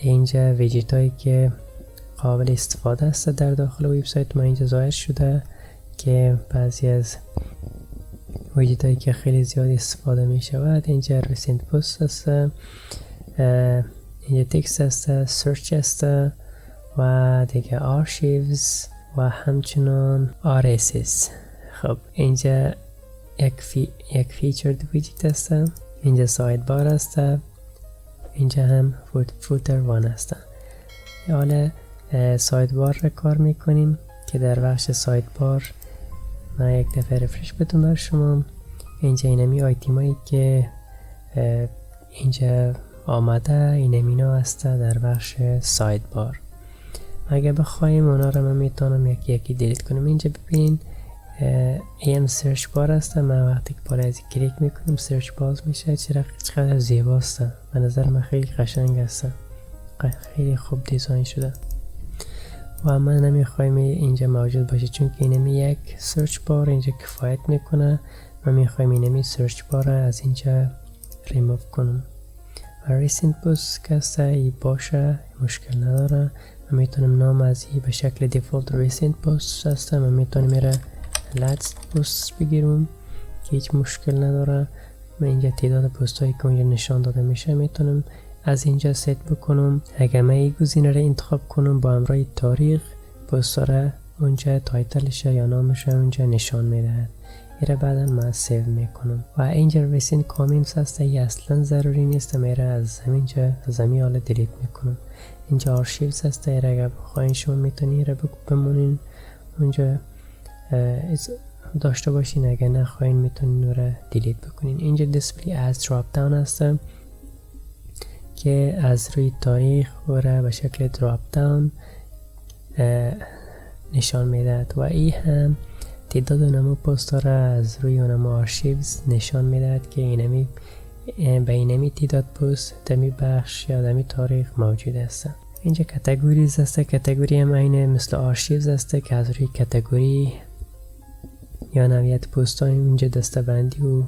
اینجا ویجت هایی که قابل استفاده است در داخل وبسایت ما اینجا ظاهر شده که بعضی از ویجت هایی که خیلی زیاد استفاده می شود. اینجا ریسنت پست است، اینجا تکست است، سرچ است و دیگه آرشیوز و همچنان RSS. خب اینجا یک فیچرد ویجت است، اینجا ساید بار است، اینجا هم فوتر وان است. حالا ساید بار را کار میکنیم که در بخش ساید بار من یک دفعه رفرش بدم بر شما. اینجا اینمی آیتیمایی که اینجا آمده اینمینا است در بخش ساید بار. اگه بخوایم اونا رو من میتونم یکی یکی دیلیت کنم. اینجا ببینین این سرچ بار است، من وقتی که بالا از کلیک میکنم سرچ باز میشه. چقدر زیباست، به نظر من خیلی قشنگ است، خیلی خوب دیزاین شده و من نمیخوایم اینجا موجود باشه چون که اینمی یک سرچ بار اینجا کفایت میکنه. من میخوایم اینمی سرچ بار از اینجا ریموو کنم و ریسنت پست که است ای باشه مشکل نداره. من میتونم نام از ای به شکل دیفالت ریسنت پست است، من میتونم میره لاتست پست بگیرم که هیچ مشکل نداره. من اینجا تعداد پست هایی که اونجا نشان داده میشه میتونم از اینجا ست بکنم. اگر من این گزینه را انتخاب کنم با همراه تاریخ پست را اونجا تایتلش یا نامش اونجا نشان میدهد. این را بعدا من سیو میکنم و اینجا ریسنت کامنتس هست، این اصلا ضروری نیست، میره از همینجا از همین حالا دیلیت میکنم. اینجا آرشیوز هست، این را اگر بخواین شما میتونین را بمونین اونجا داشته باشین، اگر نخواین میتونین را دیلیت بکنین. اینجا دیسپلی از دراپ داون هست که از روی تاریخ و را به شکل دراپ داون نشان میدهد و این هم تعداد اونمو پست را از روی اونمو آرشیوز نشان میدهد که اینمی به اینمی تعداد پست دمی بخش یا دمی تاریخ موجود است. اینجا کاتگوریز است، کاتگوری هم اینه مثل آرشیوز است که از روی کاتگوری یا نوعیت پست های اونجا دستبندی و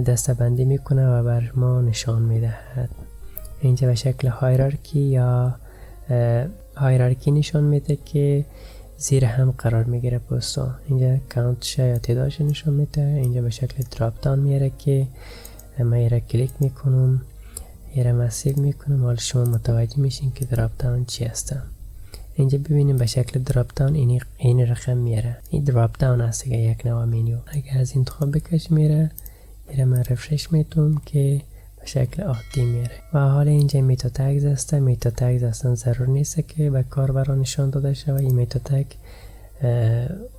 دستبندی میکنه و بر ما نشان میدهد. اینجا به شکل هایرارکی یا هایرارکی نشان میده که زیر هم قرار میگیره پست ها. اینجا کانتش یا تعدادش نشان میده. اینجا به شکل دراپ داون میاره که من ایره کلیک میکنم، ایره مسیو میکنم، حالا شما متوجه میشین که دراپ داون چی هستم. اینجا ببینیم به شکل دراپ داون این رقم میاره. این دراپ داون است که یک نوع منیو. اگر از انتخاب بکش میره من رفرش میتونم که به شکل عادی میره. و حالا اینجا میتا تگز است. میتا تگز اصلا ضرور نیست که به کاربرا نشان داده شود. این میتا تگ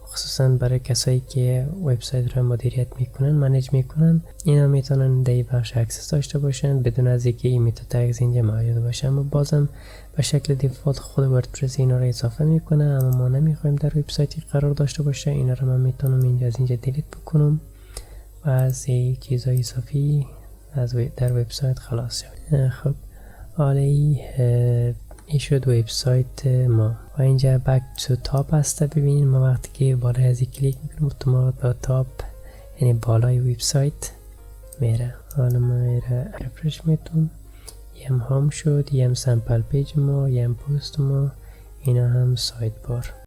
خصوصا برای کسایی که وبسایت را مدیریت میکنن، منیج میکنن، اینا میتونن در این بخش اکسس داشته باشن بدون از اینکه این میتا تگز اینجا موجود باشه. اما بازم به شکل دیفالت خود وردپرس اینا را اضافه میکنه، اما ما نمیخوایم در وبسایتی قرار داشته باشه. اینا را من میتونم اینجا از اینجا دیلیت بکنم و از این چیزای اضافی در وبسایت خلاص شد. خب حالا این شد وبسایت ما و اینجا بک تو تاپ هست. ببینید ما وقتی که بالای از کلیک میکنم اتومات با تاپ یعنی بالای وبسایت میره. حالا ما میره رفرش میتونم، یم هام شد، یم سمپل پیج ما، یم پست ما، اینا هم سایت بار.